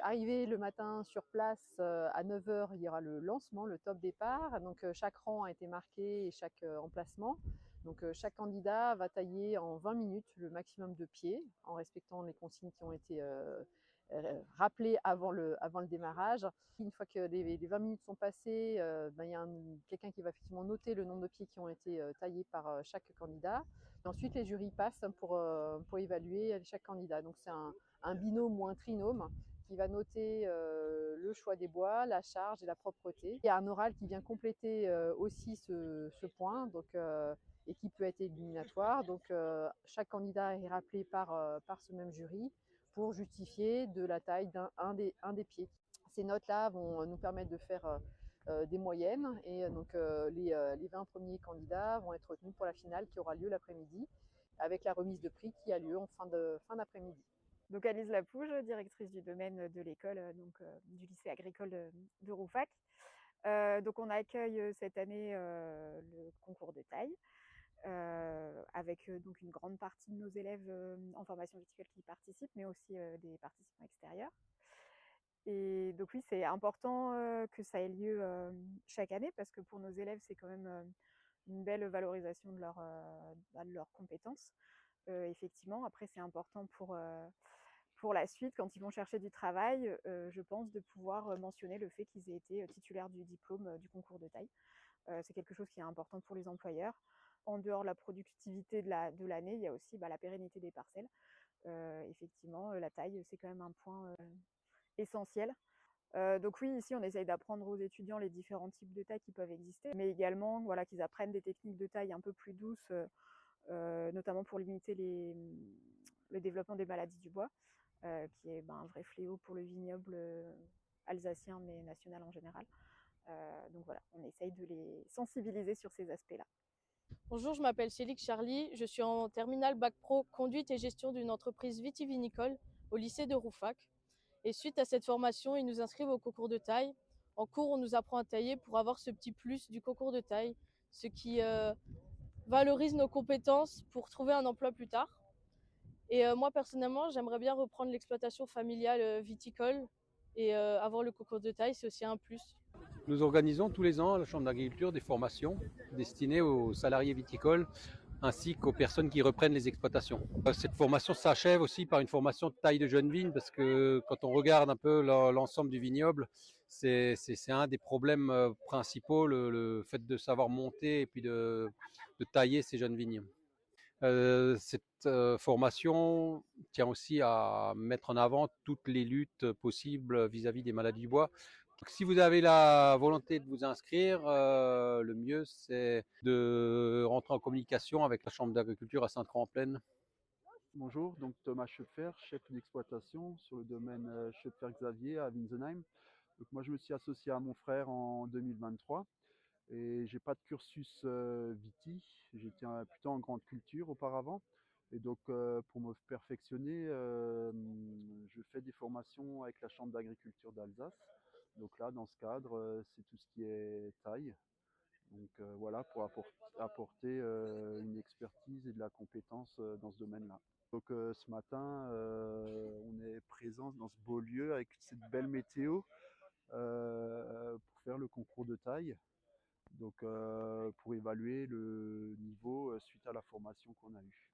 Arrivé le matin sur place à 9 heures, il y aura le lancement, le top départ. Donc chaque rang a été marqué et chaque emplacement. Donc chaque candidat va tailler en 20 minutes le maximum de pieds en respectant les consignes qui ont été rappelées avant le démarrage. Une fois que les 20 minutes sont passées, il y a quelqu'un qui va effectivement noter le nombre de pieds qui ont été taillés par chaque candidat. Et ensuite, les jurys passent pour évaluer chaque candidat. Donc c'est un binôme ou un trinôme qui va noter le choix des bois, la charge et la propreté. Il y a un oral qui vient compléter aussi ce point, donc, et qui peut être éliminatoire. Donc chaque candidat est rappelé par ce même jury pour justifier de la taille d'un des pieds. Ces notes-là vont nous permettre de faire des moyennes et donc les 20 premiers candidats vont être retenus pour la finale qui aura lieu l'après-midi avec la remise de prix qui a lieu en fin d'après-midi. Donc Alice Lapouge, directrice du domaine de l'école, du lycée agricole de Rouffach. Donc on accueille cette année le concours de taille, avec donc une grande partie de nos élèves en formation viticole qui participent, mais aussi des participants extérieurs. Et donc oui, c'est important que ça ait lieu chaque année, parce que pour nos élèves, c'est quand même une belle valorisation de leurs compétences. Effectivement, après, c'est important pour la suite, quand ils vont chercher du travail, je pense, de pouvoir mentionner le fait qu'ils aient été titulaires du diplôme du concours de taille. C'est quelque chose qui est important pour les employeurs. En dehors de la productivité de l'année, il y a aussi la pérennité des parcelles. Effectivement, la taille, c'est quand même un point essentiel. Donc oui, ici, on essaye d'apprendre aux étudiants les différents types de tailles qui peuvent exister, mais également qu'ils apprennent des techniques de taille un peu plus douces, notamment pour limiter le développement des maladies du bois, qui est un vrai fléau pour le vignoble alsacien, mais national en général. Donc voilà, on essaye de les sensibiliser sur ces aspects-là. Bonjour, je m'appelle Célique Charlie, je suis en terminale Bac Pro conduite et gestion d'une entreprise vitivinicole au lycée de Rouffach. Et suite à cette formation, ils nous inscrivent au concours de taille. En cours, on nous apprend à tailler pour avoir ce petit plus du concours de taille, ce qui valorise nos compétences pour trouver un emploi plus tard. Et moi, personnellement, j'aimerais bien reprendre l'exploitation familiale viticole et avoir le concours de taille, c'est aussi un plus. Nous organisons tous les ans à la Chambre d'agriculture des formations destinées aux salariés viticoles ainsi qu'aux personnes qui reprennent les exploitations. Cette formation s'achève aussi par une formation de taille de jeunes vignes parce que quand on regarde un peu l'ensemble du vignoble, c'est un des problèmes principaux, le fait de savoir monter et puis de tailler ces jeunes vignes. Cette formation tient aussi à mettre en avant toutes les luttes possibles vis-à-vis des maladies du bois. Donc, si vous avez la volonté de vous inscrire, le mieux c'est de rentrer en communication avec la Chambre d'agriculture à Saint-Croix-en-Plaine. Bonjour, donc Thomas Schöpfer, chef d'exploitation sur le domaine Schöpfer-Xavier à Winsenheim. Donc moi je me suis associé à mon frère en 2023 et j'ai pas de cursus viti, j'étais plutôt en grande culture auparavant. Et donc pour me perfectionner, je fais des formations avec la Chambre d'agriculture d'Alsace. Donc là, dans ce cadre, c'est tout ce qui est taille. Donc voilà, pour apporter une expertise et de la compétence dans ce domaine-là. Donc ce matin, on est présent dans ce beau lieu avec cette belle météo pour faire le concours de taille. Donc pour évaluer le niveau suite à la formation qu'on a eue.